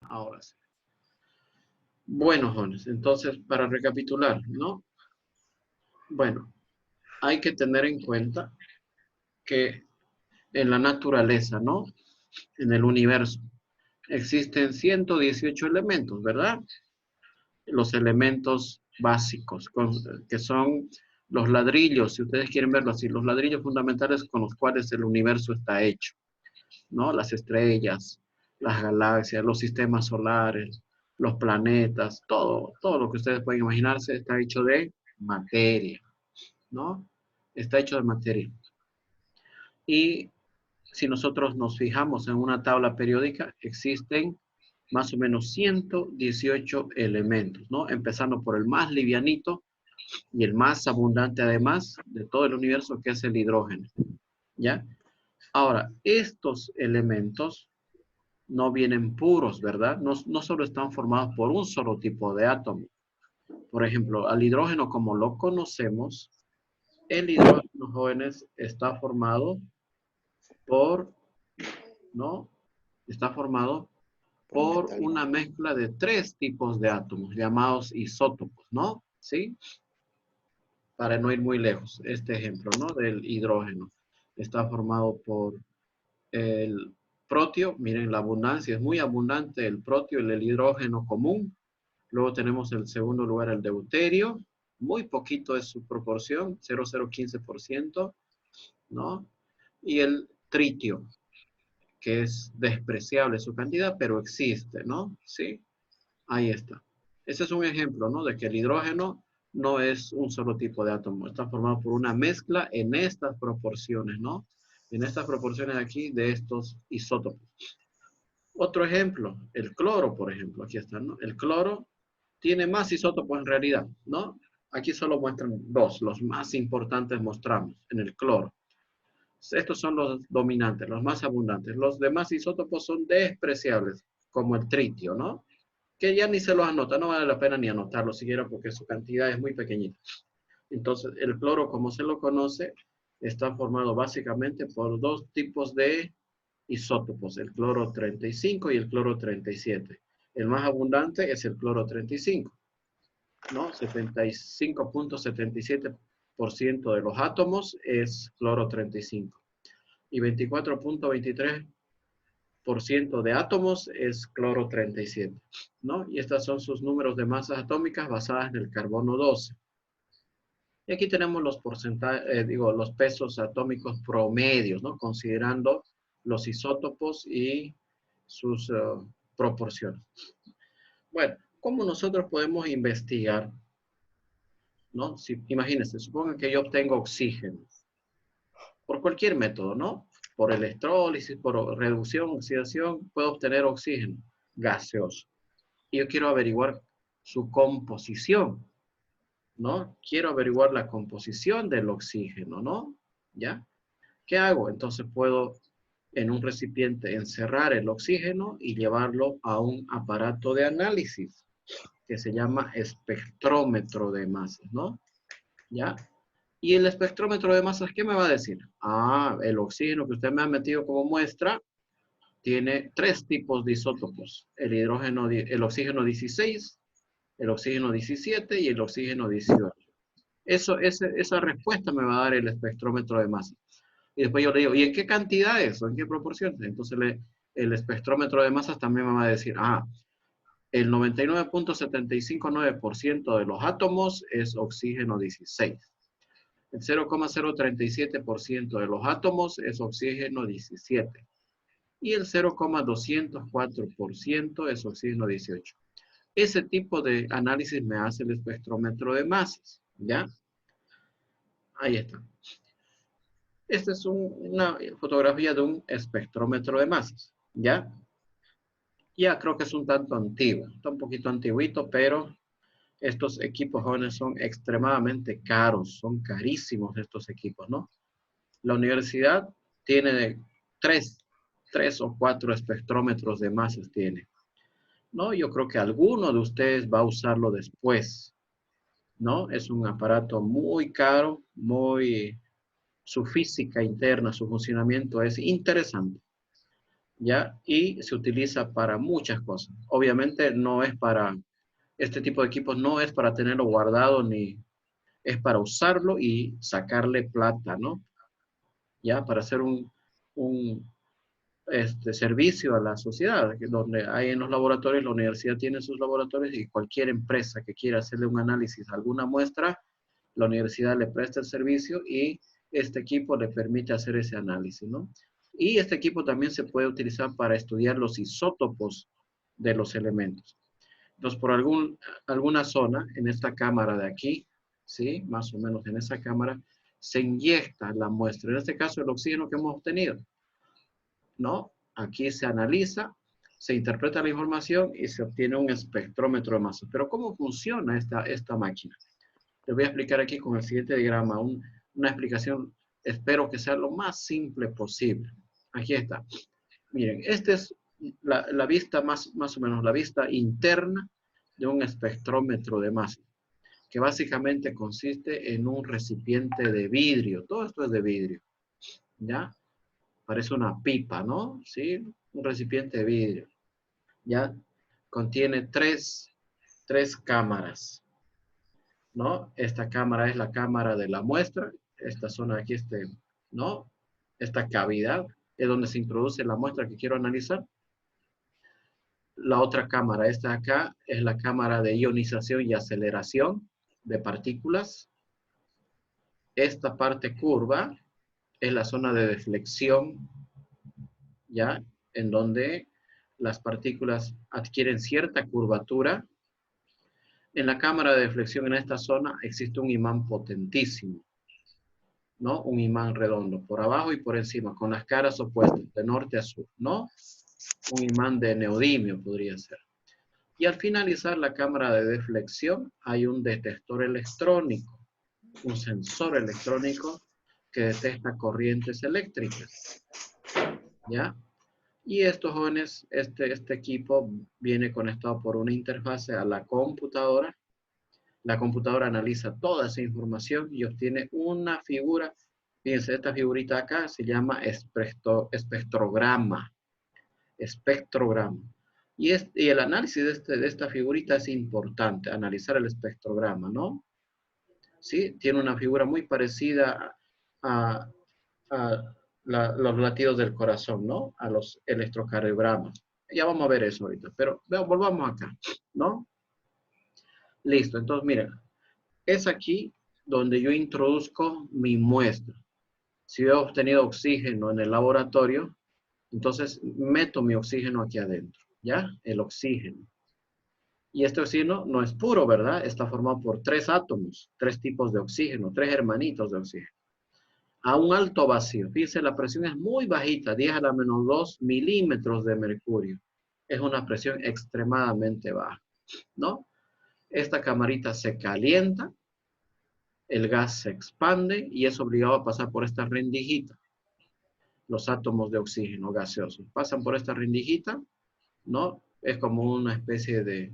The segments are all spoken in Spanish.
Ahora sí. Bueno, jóvenes, entonces, para recapitular, ¿no? Bueno, hay que tener en cuenta que en la naturaleza, ¿no? En el universo, existen 118 elementos, ¿verdad? Los elementos básicos, que son los ladrillos, si ustedes quieren verlo así, los ladrillos fundamentales con los cuales el universo está hecho, ¿no? Las estrellas, las galaxias, los sistemas solares, los planetas, todo lo que ustedes pueden imaginarse está hecho de materia, ¿no? Está hecho de materia. Y si nosotros nos fijamos en una tabla periódica, existen más o menos 118 elementos, ¿no? Empezando por el más livianito y el más abundante además de todo el universo, que es el hidrógeno, ¿ya? Ahora, estos elementos no vienen puros, ¿verdad? No solo están formados por un solo tipo de átomo. Por ejemplo, al hidrógeno como lo conocemos, el hidrógeno, jóvenes, está formado por, ¿no? Está formado Por por metal. una mezcla de 3 tipos de átomos llamados isótopos, ¿no? ¿Sí? Para no ir muy lejos, este ejemplo, ¿no? Del hidrógeno. Está formado por el protio, miren la abundancia, es muy abundante el protio, el hidrógeno común. Luego tenemos el segundo lugar, el deuterio, muy poquito es su proporción, 0,015%, ¿no? Y el tritio, que es despreciable su cantidad, pero existe, ¿no? Sí, ahí está. Ese es un ejemplo, ¿no? De que el hidrógeno no es un solo tipo de átomo, está formado por una mezcla en estas proporciones, ¿no? En estas proporciones aquí de estos isótopos. Otro ejemplo, el cloro, por ejemplo, aquí está, ¿no? El cloro tiene más isótopos en realidad, ¿no? Aquí solo muestran 2, los más importantes mostramos en el cloro. Estos son los dominantes, los más abundantes. Los demás isótopos son despreciables, como el tritio, ¿no? Que ya ni se los anota, no vale la pena ni anotarlo siquiera porque su cantidad es muy pequeñita. Entonces, el cloro, como se lo conoce, está formado básicamente por 2 tipos de isótopos, el cloro 35 y el cloro 37. El más abundante es el cloro 35, ¿no? 75,77% de los átomos es cloro 35 y 24,23% de átomos es cloro 37, ¿no? Y estos son sus números de masas atómicas basadas en el carbono 12. Y aquí tenemos los porcentajes, los pesos atómicos promedios, ¿no? Considerando los isótopos y sus proporciones. Bueno, ¿cómo nosotros podemos investigar? ¿No? Si, imagínense, supongan que yo obtengo oxígeno por cualquier método, ¿no? Por electrólisis, por reducción, oxidación, puedo obtener oxígeno gaseoso. Y yo quiero averiguar su composición, ¿no? Quiero averiguar la composición del oxígeno, ¿no? ¿Ya? ¿Qué hago? Entonces puedo en un recipiente encerrar el oxígeno y llevarlo a un aparato de análisis que se llama espectrómetro de masas, ¿no? ¿Ya? Y el espectrómetro de masas, ¿qué me va a decir? Ah, el oxígeno que usted me ha metido como muestra tiene 3 tipos de isótopos. El oxígeno 16, el oxígeno 17 y el oxígeno 18. Esa respuesta me va a dar el espectrómetro de masas. Y después yo le digo, ¿y en qué cantidades o en qué proporciones? Entonces el espectrómetro de masas también me va a decir, el 99,759% de los átomos es oxígeno 16. El 0,037% de los átomos es oxígeno 17. Y el 0,204% es oxígeno 18. Ese tipo de análisis me hace el espectrómetro de masas, ¿ya? Ahí está. Esta es una fotografía de un espectrómetro de masas, ¿ya? Ya creo que es un tanto antiguo, está un poquito antiguito, pero estos equipos jóvenes son extremadamente caros, son carísimos estos equipos, ¿no? La universidad tiene tres o cuatro espectrómetros de masas tiene, ¿no? Yo creo que alguno de ustedes va a usarlo después, ¿no? Es un aparato muy caro, su física interna, su funcionamiento es interesante. ¿ya? Y se utiliza para muchas cosas. Obviamente no es para, este tipo de equipos no es para tenerlo guardado ni es para usarlo y sacarle plata, ¿no? ¿Ya? Para hacer un servicio a la sociedad, donde hay en los laboratorios, la universidad tiene sus laboratorios y cualquier empresa que quiera hacerle un análisis a alguna muestra, la universidad le presta el servicio y este equipo le permite hacer ese análisis, ¿no? Y este equipo también se puede utilizar para estudiar los isótopos de los elementos. Entonces, por alguna zona en esta cámara de aquí, ¿sí? Más o menos en esa cámara, se inyecta la muestra. En este caso, el oxígeno que hemos obtenido, ¿no? Aquí se analiza, se interpreta la información y se obtiene un espectrómetro de masa. Pero ¿cómo funciona esta máquina? Les voy a explicar aquí con el siguiente diagrama, una explicación, espero que sea lo más simple posible. Aquí está. Miren, esta es la vista más o menos, la vista interna de un espectrómetro de masa, que básicamente consiste en un recipiente de vidrio. Todo esto es de vidrio, ¿ya? Parece una pipa, ¿no? ¿Sí? Un recipiente de vidrio, ¿ya? Contiene tres cámaras, ¿no? Esta cámara es la cámara de la muestra. Esta zona de aquí, ¿no? Esta cavidad es donde se introduce la muestra que quiero analizar. La otra cámara, esta de acá, es la cámara de ionización y aceleración de partículas. Esta parte curva es la zona de deflexión, ¿ya? En donde las partículas adquieren cierta curvatura. En la cámara de deflexión, en esta zona, existe un imán potentísimo, ¿no? Un imán redondo, por abajo y por encima, con las caras opuestas, de norte a sur, ¿no? Un imán de neodimio podría ser. Y al finalizar la cámara de deflexión, hay un detector electrónico, un sensor electrónico que detecta corrientes eléctricas, ¿ya? Y estos jóvenes, este equipo viene conectado por una interfase a la computadora. La computadora analiza toda esa información y obtiene una figura. Fíjense, esta figurita acá se llama espectrograma. Espectrograma. Y el análisis de esta figurita es importante, analizar el espectrograma, ¿no? ¿Sí? Tiene una figura muy parecida a, los latidos del corazón, ¿no? A los electrocardiogramas. Ya vamos a ver eso ahorita, pero volvamos acá, ¿no? Listo, entonces miren, es aquí donde yo introduzco mi muestra. Si yo he obtenido oxígeno en el laboratorio, entonces meto mi oxígeno aquí adentro, ¿ya? El oxígeno. Y este oxígeno no es puro, ¿verdad? Está formado por 3 átomos, 3 tipos de oxígeno, 3 hermanitos de oxígeno. A un alto vacío. Fíjense, la presión es muy bajita, 10 a la menos 2 milímetros de mercurio. Es una presión extremadamente baja, ¿no? Esta camarita se calienta, el gas se expande y es obligado a pasar por esta rendijita. Los átomos de oxígeno gaseosos pasan por esta rendijita, ¿no? Es como una especie de,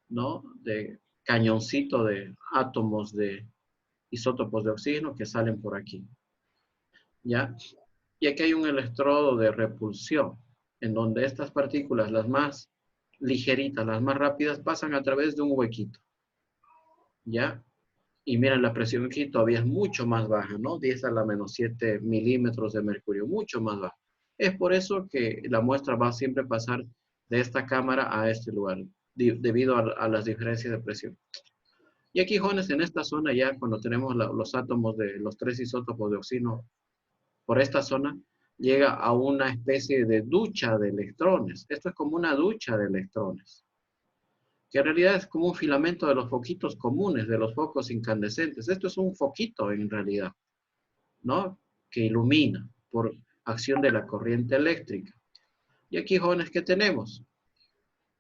¿no? De cañoncito de átomos de isótopos de oxígeno que salen por aquí, ¿ya? Y aquí hay un electrodo de repulsión, en donde estas partículas, las más ligeritas, las más rápidas, pasan a través de un huequito, ¿ya? Y miren, la presión aquí todavía es mucho más baja, ¿no? 10 a la menos 7 milímetros de mercurio, mucho más baja. Es por eso que la muestra va a siempre pasar de esta cámara a este lugar, debido a las diferencias de presión. Y aquí, jóvenes, en esta zona ya, cuando tenemos los átomos de los 3 isótopos de oxígeno por esta zona, llega a una especie de ducha de electrones. Esto es como una ducha de electrones, que en realidad es como un filamento de los foquitos comunes, de los focos incandescentes. Esto es un foquito en realidad, ¿no? Que ilumina por acción de la corriente eléctrica. Y aquí, jóvenes, ¿qué tenemos?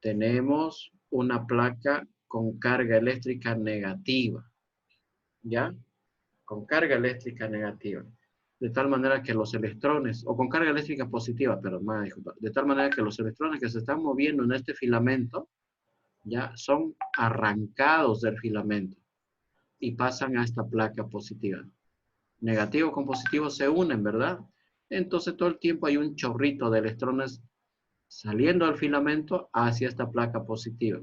Tenemos una placa con carga eléctrica negativa, ¿ya? Con carga eléctrica negativa. De tal manera que los electrones, o con carga eléctrica positiva, perdón, de tal manera que los electrones que se están moviendo en este filamento, ya son arrancados del filamento y pasan a esta placa positiva. Negativo con positivo se unen, ¿verdad? Entonces todo el tiempo hay un chorrito de electrones saliendo del filamento hacia esta placa positiva.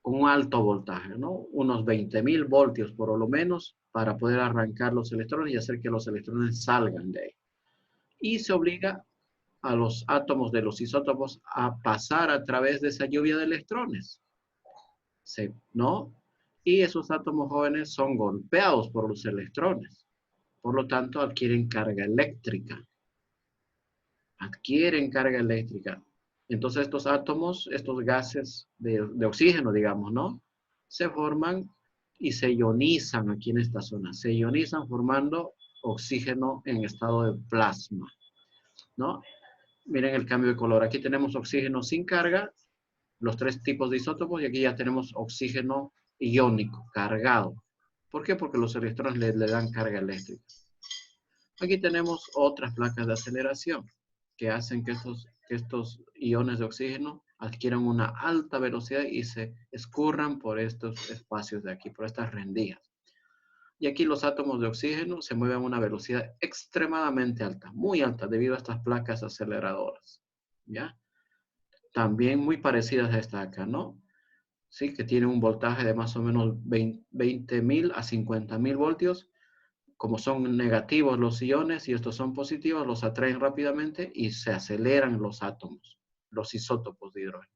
Con un alto voltaje, ¿no? Unos 20.000 voltios por lo menos para poder arrancar los electrones y hacer que los electrones salgan de ahí. Y se obliga a los átomos de los isótopos a pasar a través de esa lluvia de electrones. ¿No? Y esos átomos jóvenes son golpeados por los electrones. Por lo tanto, adquieren carga eléctrica. Adquieren carga eléctrica. Entonces, estos átomos, estos gases de oxígeno, digamos, ¿no? Se forman y se ionizan aquí en esta zona. Se ionizan formando oxígeno en estado de plasma, ¿no? Miren el cambio de color. Aquí tenemos oxígeno sin carga, los tres tipos de isótopos, y aquí ya tenemos oxígeno iónico, cargado. ¿Por qué? Porque los electrones le dan carga eléctrica. Aquí tenemos otras placas de aceleración que hacen que estos iones de oxígeno adquieran una alta velocidad y se escurran por estos espacios de aquí, por estas rendijas. Y aquí los átomos de oxígeno se mueven a una velocidad extremadamente alta, muy alta, debido a estas placas aceleradoras. ¿Ya? También muy parecidas a esta acá, ¿no? Sí, que tiene un voltaje de más o menos 20.000 a 50.000 voltios. Como son negativos los iones y estos son positivos, los atraen rápidamente y se aceleran los átomos, los isótopos de hidrógeno.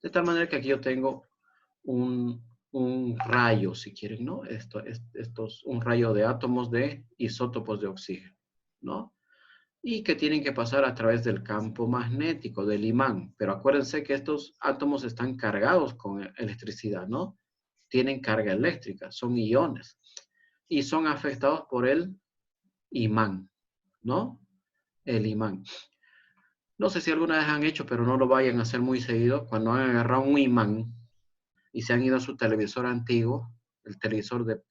De tal manera que aquí yo tengo un rayo, si quieren, ¿no? Un rayo de átomos de isótopos de oxígeno, ¿no? Y que tienen que pasar a través del campo magnético, del imán. Pero acuérdense que estos átomos están cargados con electricidad, ¿no? Tienen carga eléctrica, son iones. Y son afectados por el imán, ¿no? El imán. No sé si alguna vez han hecho, pero no lo vayan a hacer muy seguido. Cuando han agarrado un imán y se han ido a su televisor antiguo, el televisor de,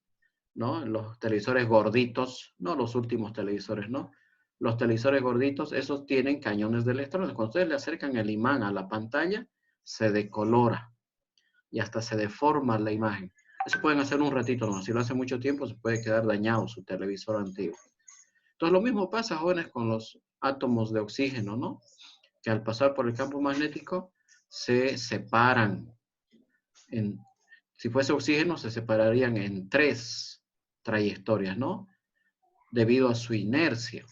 ¿no? Los televisores gorditos, no los últimos televisores, ¿no? Los televisores gorditos, esos tienen cañones de electrones. Cuando ustedes le acercan el imán a la pantalla, se decolora y hasta se deforma la imagen. Eso pueden hacer un ratito nomás. Si lo hacen mucho tiempo, se puede quedar dañado su televisor antiguo. Entonces, lo mismo pasa, jóvenes, con los átomos de oxígeno, ¿no? Que al pasar por el campo magnético se separan. Si fuese oxígeno, se separarían en 3 trayectorias, ¿no? Debido a su inercia,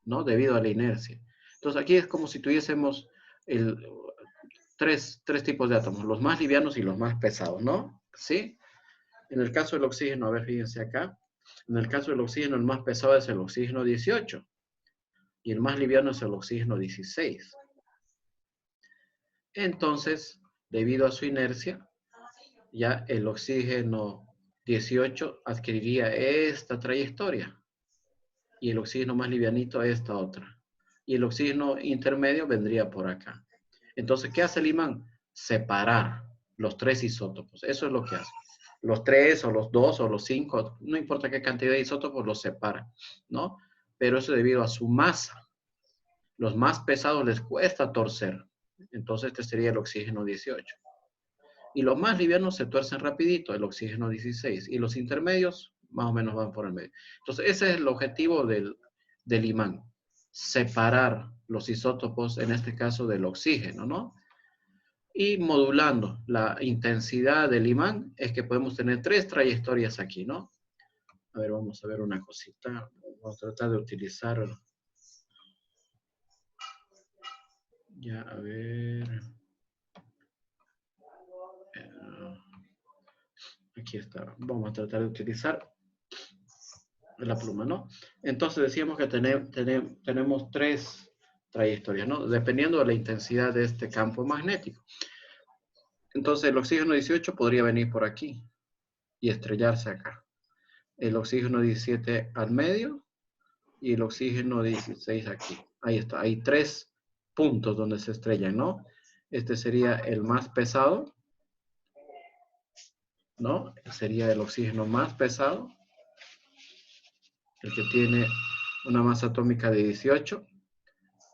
¿no? Debido a la inercia. Entonces, aquí es como si tuviésemos tres tipos de átomos, los más livianos y los más pesados, ¿no? ¿Sí? En el caso del oxígeno, a ver, fíjense acá. En el caso del oxígeno, el más pesado es el oxígeno 18 y el más liviano es el oxígeno 16. Entonces, debido a su inercia, ya el oxígeno 18 adquiriría esta trayectoria y el oxígeno más livianito esta otra. Y el oxígeno intermedio vendría por acá. Entonces, ¿qué hace el imán? Separar los 3 isótopos. Eso es lo que hace. Los 3 o los 2 o los 5, no importa qué cantidad de isótopos, los separa, ¿no? Pero eso debido a su masa. Los más pesados les cuesta torcer. Entonces, este sería el oxígeno 18. Y los más livianos se tuercen rapidito, el oxígeno 16. Y los intermedios, más o menos van por el medio. Entonces, ese es el objetivo del imán. Separar los isótopos, en este caso del oxígeno, ¿no? Y modulando la intensidad del imán, es que podemos tener 3 trayectorias aquí, ¿no? A ver, vamos a ver una cosita. Vamos a tratar de utilizar... Ya, a ver... Aquí está. Vamos a tratar de utilizar la pluma, ¿no? Entonces decíamos que tenemos 3 trayectorias, ¿no? Dependiendo de la intensidad de este campo magnético. Entonces el oxígeno 18 podría venir por aquí y estrellarse acá. El oxígeno 17 al medio y el oxígeno 16 aquí. Ahí está. Hay 3 puntos donde se estrellan, ¿no? Este sería el más pesado, ¿no? Sería el oxígeno más pesado, el que tiene una masa atómica de 18.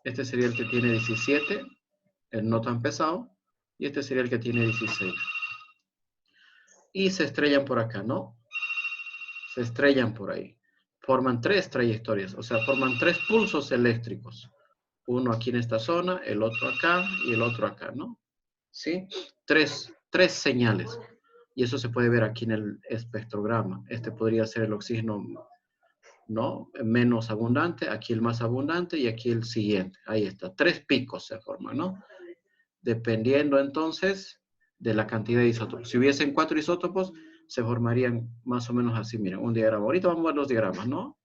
Este sería el que tiene 17, el no tan pesado, y este sería el que tiene 16. Y se estrellan por acá, ¿no? Se estrellan por ahí. forman 3 trayectorias, o sea, forman 3 pulsos eléctricos. Uno aquí en esta zona, el otro acá y el otro acá, ¿no? ¿Sí? Tres señales. Y eso se puede ver aquí en el espectrograma. Este podría ser el oxígeno, ¿no? Menos abundante, aquí el más abundante y aquí el siguiente. Ahí está. 3 picos se forman, ¿no? Dependiendo entonces de la cantidad de isótopos. Si hubiesen 4 isótopos, se formarían más o menos así. Miren, un diagrama. Ahorita vamos a ver los diagramas, ¿no?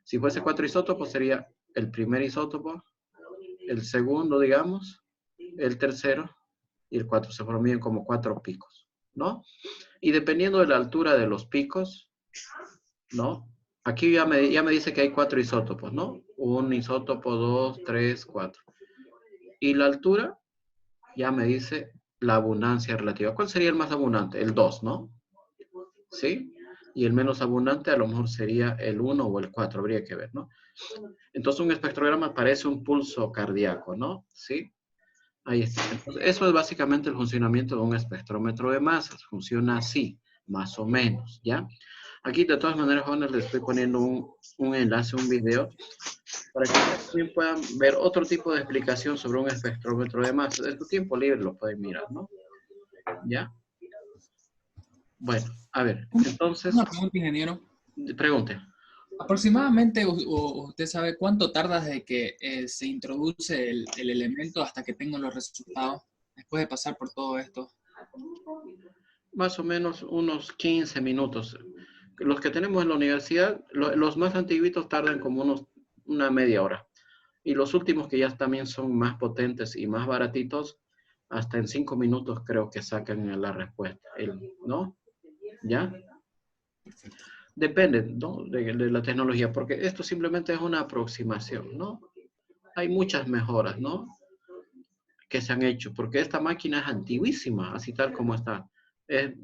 Si fuese 4 isótopos, sería el primer isótopo, el segundo, digamos, el tercero y el 4. Se formarían como 4 picos, ¿no? Y dependiendo de la altura de los picos, ¿no? Aquí ya me dice que hay 4 isótopos, ¿no? Un isótopo, 2, 3, 4. Y la altura ya me dice la abundancia relativa. ¿Cuál sería el más abundante? El 2, ¿no? ¿Sí? Y el menos abundante a lo mejor sería el 1 o el 4, habría que ver, ¿no? Entonces un espectrograma parece un pulso cardíaco, ¿no? ¿Sí? Ahí está. Entonces, eso es básicamente el funcionamiento de un espectrómetro de masas. Funciona así, más o menos, ¿ya? Aquí, de todas maneras, jóvenes, les estoy poniendo un enlace, un video, para que ustedes también puedan ver otro tipo de explicación sobre un espectrómetro de masas. De tu tiempo libre lo pueden mirar, ¿no? ¿Ya? Bueno, a ver, entonces, Una pregunta, ingeniero. pregunte. Aproximadamente, usted sabe cuánto tarda desde que se introduce el elemento hasta que tengo los resultados, después de pasar por todo esto. Más o menos unos 15 minutos. Los que tenemos en la universidad, los más antiguitos tardan como una media hora. Y los últimos que ya también son más potentes y más baratitos, hasta en 5 minutos creo que sacan la respuesta, ¿no? ¿Ya? Perfecto. Depende, ¿no? de la tecnología, porque esto simplemente es una aproximación, ¿no? Hay muchas mejoras, ¿no? Que se han hecho, porque esta máquina es antiguísima, así tal como está. Es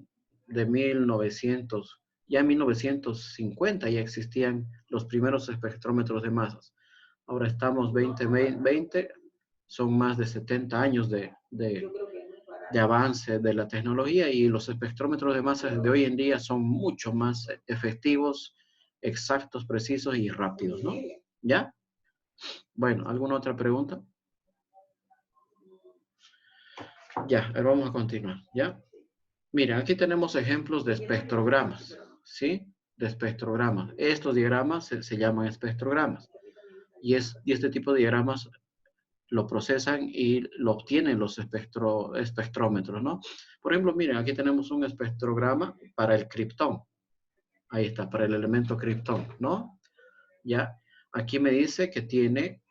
de 1900, ya en 1950 ya existían los primeros espectrómetros de masas. Ahora estamos 2020, son más de 70 años de avance de la tecnología y los espectrómetros de masas de hoy en día son mucho más efectivos, exactos, precisos y rápidos, ¿no? ¿Ya? Bueno, ¿alguna otra pregunta? Ya, ahora vamos a continuar, ¿ya? Miren, aquí tenemos ejemplos de espectrogramas, ¿sí? De espectrogramas. Estos diagramas se llaman espectrogramas. Y este tipo de diagramas lo procesan y lo obtienen los espectrómetros, ¿no? Por ejemplo, miren, aquí tenemos un espectrograma para el criptón. Ahí está, para el elemento criptón, ¿no? Ya, aquí me dice que tiene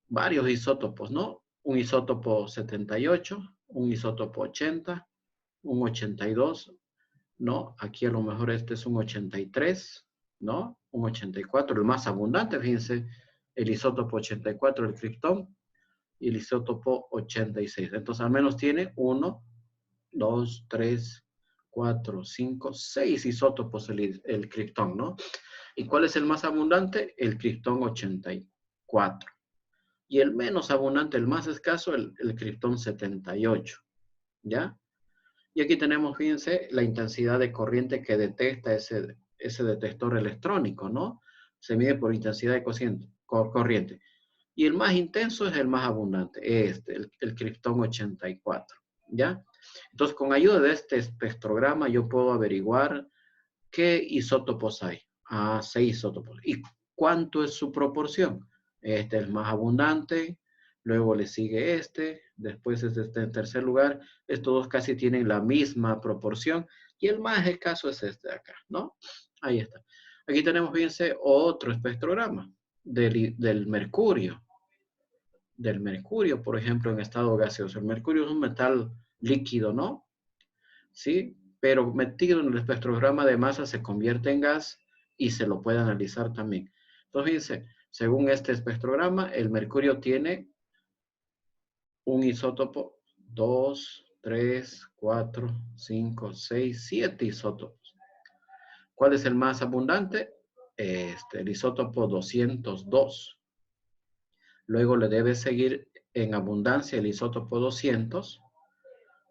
varios isótopos, ¿no? Un isótopo 78, un isótopo 80, un 82, ¿no? Aquí a lo mejor este es un 83, ¿no? Un 84, el más abundante, fíjense, el isótopo 84, el criptón, y el isótopo 86. Entonces, al menos tiene 1, 2, 3, 4, 5, 6 isótopos el criptón, ¿no? ¿Y cuál es el más abundante? El criptón 84. Y el menos abundante, el más escaso, el criptón 78, ¿ya? Y aquí tenemos, fíjense, la intensidad de corriente que detecta ese detector electrónico, ¿no? Se mide por intensidad de corriente. Y el más intenso es el más abundante, el criptón 84, ¿ya? Entonces, con ayuda de este espectrograma, yo puedo averiguar qué isótopos hay. Ah, 6 isótopos. ¿Y cuánto es su proporción? Este es el más abundante, luego le sigue después este en tercer lugar. Estos dos casi tienen la misma proporción y el más escaso es este de acá, ¿no? Ahí está. Aquí tenemos, fíjense, otro espectrograma del mercurio. Del mercurio, por ejemplo, en estado gaseoso. El mercurio es un metal líquido, ¿no? ¿Sí? Pero metido en el espectrograma de masa se convierte en gas y se lo puede analizar también. Entonces, fíjense, según este espectrograma, el mercurio tiene un isótopo, 2, 3, 4, 5, 6, 7 isótopos. ¿Cuál es el más abundante? El isótopo 202. Luego le debe seguir en abundancia el isótopo 200.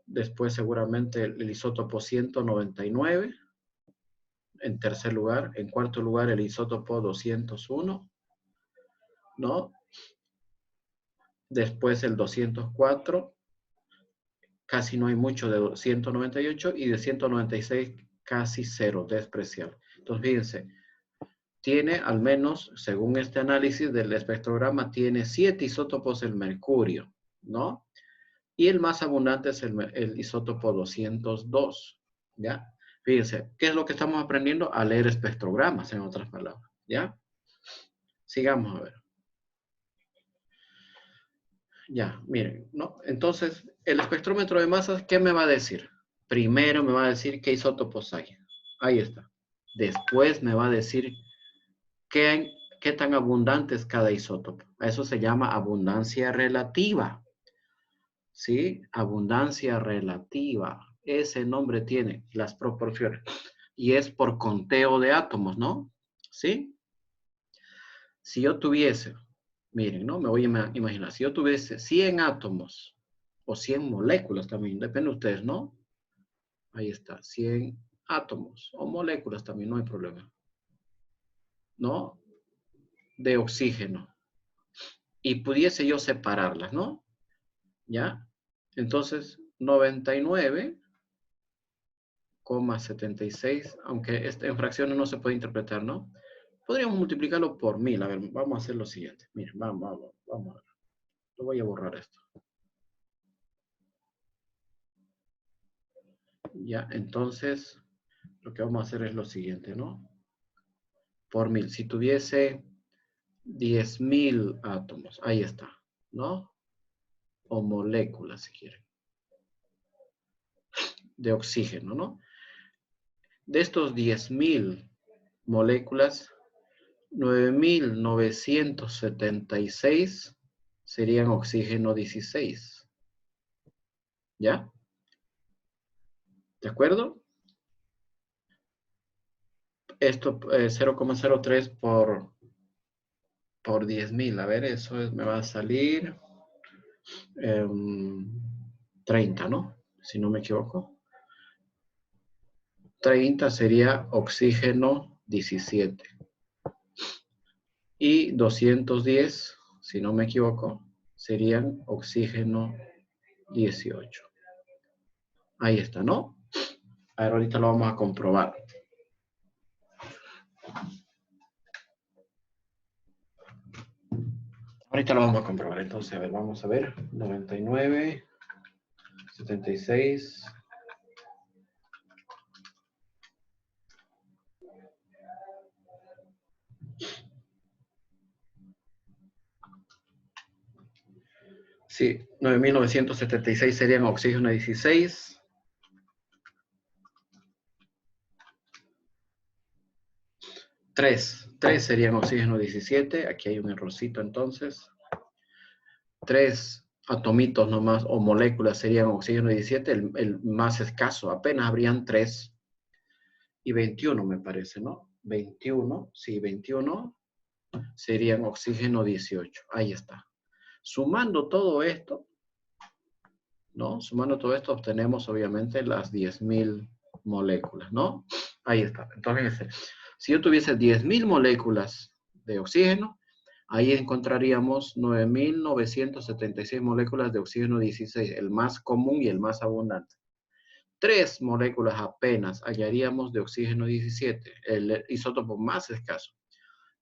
Después seguramente el isótopo 199. en tercer lugar. En cuarto lugar, el isótopo 201, ¿no? Después el 204, casi no hay mucho de 198 y de 196 casi cero, despreciable. Entonces, fíjense, tiene al menos, según este análisis del espectrograma, tiene 7 isótopos el mercurio, ¿no? Y el más abundante es el isótopo 202, ¿ya? Fíjense, ¿qué es lo que estamos aprendiendo? A leer espectrogramas, en otras palabras, ¿ya? Sigamos a ver. Ya, miren, ¿no? Entonces, el espectrómetro de masas, ¿qué me va a decir? Primero me va a decir qué isótopos hay. Ahí está. Después me va a decir qué tan abundante es cada isótopo. Eso se llama abundancia relativa. ¿Sí? Abundancia relativa. Ese nombre tiene las proporciones. Y es por conteo de átomos, ¿no? ¿Sí? Si yo tuviese, miren, ¿no? Me voy a imaginar, si yo tuviese 100 átomos o 100 moléculas también, depende de ustedes, ¿no? Ahí está, 100 átomos o moléculas también, no hay problema. ¿No? De oxígeno. Y pudiese yo separarlas, ¿no? ¿Ya? Entonces, 99,76, aunque en fracciones no se puede interpretar, ¿no? Podríamos multiplicarlo por 1000. A ver, vamos a hacer lo siguiente. Miren, vamos a ver. Lo voy a borrar esto. Ya, entonces, lo que vamos a hacer es lo siguiente, ¿no? Por 1000. Si tuviese 10.000 átomos, ahí está, ¿no? O moléculas, si quieren, de oxígeno, ¿no? De estos 10.000 moléculas, 9.976 serían oxígeno 16. ¿Ya? ¿De acuerdo? Esto 0,03 por 10.000. A ver, eso me va a salir 30, ¿no? Si no me equivoco. 30 sería oxígeno 17. Y 210, si no me equivoco, serían oxígeno 18. Ahí está, ¿no? A ver, ahorita lo vamos a comprobar. Ahorita lo vamos a comprobar. Entonces, a ver, vamos a ver. 99, 76. Sí, 9.976 serían oxígeno 16. 3 serían oxígeno 17. Aquí hay un errorcito entonces. 3 atomitos nomás o moléculas serían oxígeno 17, el más escaso. Apenas habrían 3. Y 21 me parece, ¿no? 21, sí, 21 serían oxígeno 18. Ahí está. Sumando todo esto, ¿no? Sumando todo esto obtenemos obviamente las 10.000 moléculas, ¿no? Ahí está. Entonces, si yo tuviese 10.000 moléculas de oxígeno, ahí encontraríamos 9.976 moléculas de oxígeno 16, el más común y el más abundante. 3 moléculas apenas hallaríamos de oxígeno 17, el isótopo más escaso.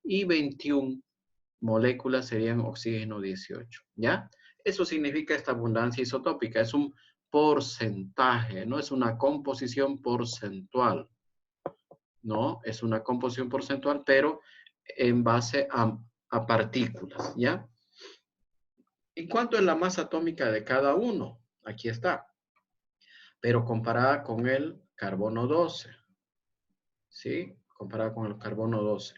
Y 21 moléculas serían oxígeno 18, ¿ya? Eso significa esta abundancia isotópica. Es un porcentaje, no es una composición porcentual. No, es una composición porcentual, pero en base a partículas, ¿ya? ¿En cuánto es la masa atómica de cada uno? Aquí está. Pero comparada con el carbono 12. ¿Sí? Comparada con el carbono 12.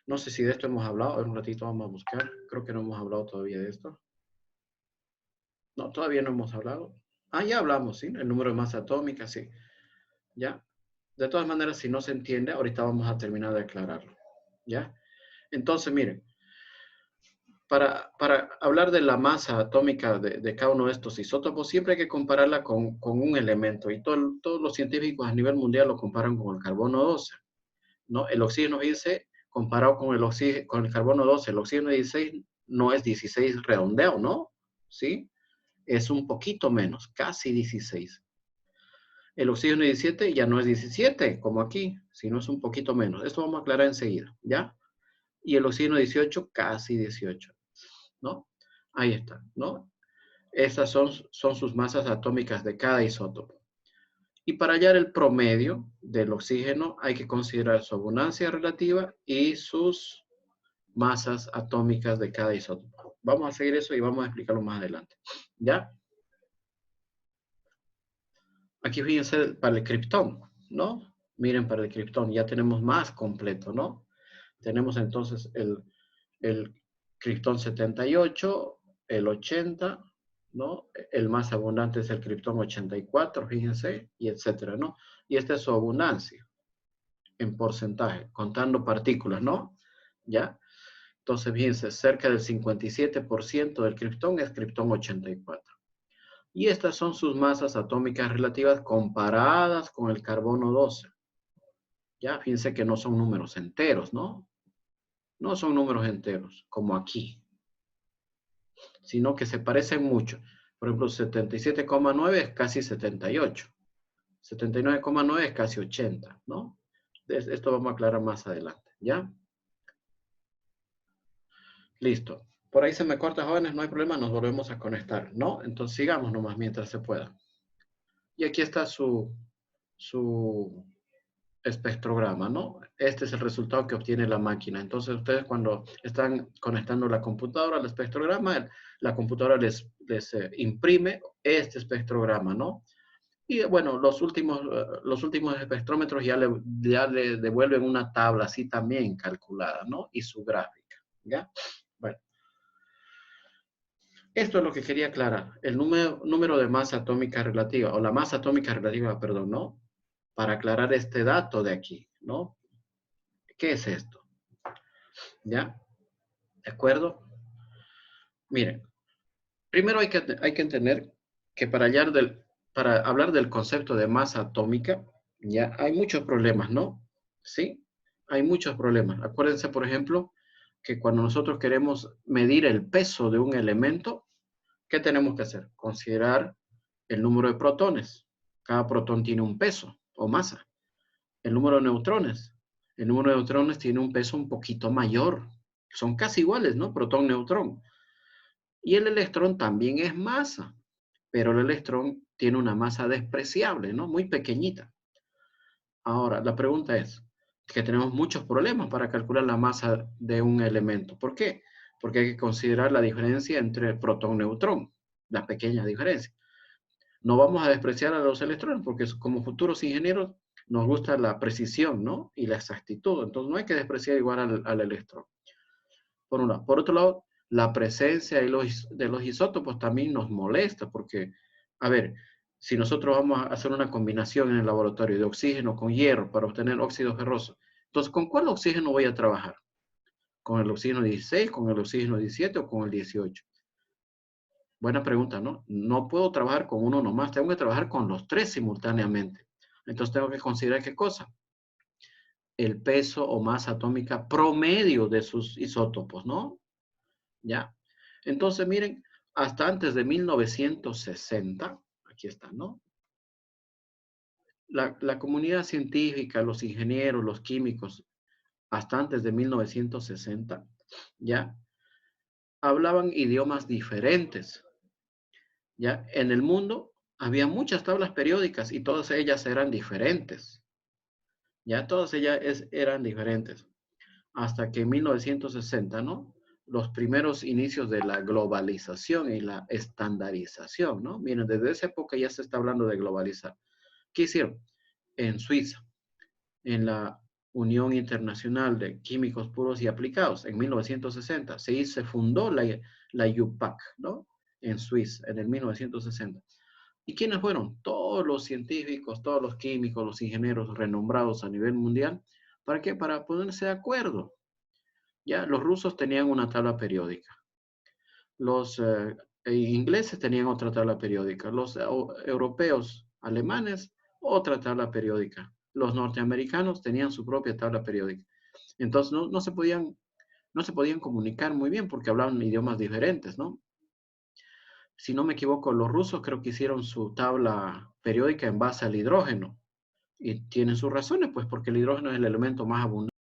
No sé si de esto hemos hablado. A ver, un ratito vamos a buscar. Creo que no hemos hablado todavía de esto. No, todavía no hemos hablado. Ah, ya hablamos, ¿sí? El número de masa atómica, sí. ¿Ya? De todas maneras, si no se entiende, ahorita vamos a terminar de aclararlo. ¿Ya? Entonces, miren. Para hablar de la masa atómica de cada uno de estos isótopos, siempre hay que compararla con un elemento. Y todos los científicos a nivel mundial lo comparan con el carbono 12. ¿no? El oxígeno, fíjense, comparado con con el carbono 12, el oxígeno 16 no es 16 redondeo, ¿no? ¿Sí? Es un poquito menos, casi 16. El oxígeno 17 ya no es 17, como aquí, sino es un poquito menos. Esto vamos a aclarar enseguida, ¿ya? Y el oxígeno 18, casi 18, ¿no? Ahí está, ¿no? Estas son sus masas atómicas de cada isótopo. Y para hallar el promedio del oxígeno hay que considerar su abundancia relativa y sus masas atómicas de cada isótopo. Vamos a seguir eso y vamos a explicarlo más adelante. ¿Ya? Aquí fíjense para el criptón, ¿no? Miren para el criptón, ya tenemos más completo, ¿no? Tenemos entonces el criptón 78, el 80, ¿no? El más abundante es el criptón 84, fíjense, y etcétera, ¿no? Y esta es su abundancia en porcentaje, contando partículas, ¿no? ¿Ya? Entonces, fíjense, cerca del 57% del criptón es criptón 84. Y estas son sus masas atómicas relativas comparadas con el carbono 12. Ya, fíjense que no son números enteros, ¿no? No son números enteros, como aquí, sino que se parecen mucho. Por ejemplo, 77,9 es casi 78. 79,9 es casi 80, ¿no? Esto vamos a aclarar más adelante, ¿ya? Listo. Por ahí se me corta, jóvenes, no hay problema, nos volvemos a conectar, ¿no? Entonces sigamos nomás mientras se pueda. Y aquí está su espectrograma, ¿no? Este es el resultado que obtiene la máquina. Entonces, ustedes cuando están conectando la computadora al espectrograma, la computadora les imprime este espectrograma, ¿no? Y bueno, los últimos espectrómetros ya le devuelven una tabla así también calculada, ¿no? Y su gráfica, ¿ya? Bueno, esto es lo que quería aclarar. El número de masa atómica relativa, o la masa atómica relativa, perdón, ¿no? Para aclarar este dato de aquí, ¿no? ¿Qué es esto? ¿Ya? ¿De acuerdo? Miren, primero hay que entender que para hablar del concepto de masa atómica, ya hay muchos problemas, ¿no? ¿Sí? Hay muchos problemas. Acuérdense, por ejemplo, que cuando nosotros queremos medir el peso de un elemento, ¿qué tenemos que hacer? Considerar el número de protones. Cada protón tiene un peso o masa. El número de neutrones. El número de neutrones tiene un peso un poquito mayor. Son casi iguales, ¿no? Protón, neutrón. Y el electrón también es masa, pero el electrón tiene una masa despreciable, ¿no? Muy pequeñita. Ahora, la pregunta es que tenemos muchos problemas para calcular la masa de un elemento. ¿Por qué? Porque hay que considerar la diferencia entre protón-neutrón, la pequeña diferencia. No vamos a despreciar a los electrones porque como futuros ingenieros nos gusta la precisión, ¿no? Y la exactitud. Entonces no hay que despreciar igual al electrón. Por un lado. Por otro lado, la presencia de los isótopos también nos molesta porque, a ver, si nosotros vamos a hacer una combinación en el laboratorio de oxígeno con hierro para obtener óxido ferroso, entonces, ¿con cuál oxígeno voy a trabajar? ¿Con el oxígeno 16, con el oxígeno 17 o con el 18? Buena pregunta, ¿no? No puedo trabajar con uno nomás, tengo que trabajar con los tres simultáneamente. Entonces tengo que considerar qué cosa. El peso o masa atómica promedio de sus isótopos, ¿no? ¿Ya? Entonces, miren, hasta antes de 1960, aquí está, ¿no? La comunidad científica, los ingenieros, los químicos, hasta antes de 1960, ¿ya? Hablaban idiomas diferentes, ¿ya? En el mundo había muchas tablas periódicas y todas ellas eran diferentes, ¿ya? Todas ellas eran diferentes. Hasta que en 1960, ¿no? Los primeros inicios de la globalización y la estandarización, ¿no? Miren, desde esa época ya se está hablando de globalizar. ¿Qué hicieron? En Suiza, en la Unión Internacional de Químicos Puros y Aplicados, en 1960, se fundó la UPAC, ¿no? En Suiza, en el 1960. ¿Y quiénes fueron? Todos los científicos, todos los químicos, los ingenieros renombrados a nivel mundial. ¿Para qué? Para ponerse de acuerdo. Ya, los rusos tenían una tabla periódica. Los ingleses tenían otra tabla periódica. Los europeos, alemanes, otra tabla periódica. los norteamericanos tenían su propia tabla periódica. Entonces no se podían comunicar muy bien porque hablaban idiomas diferentes, ¿no? Si no me equivoco, los rusos creo que hicieron su tabla periódica en base al hidrógeno. Y tienen sus razones, pues porque el hidrógeno es el elemento más abundante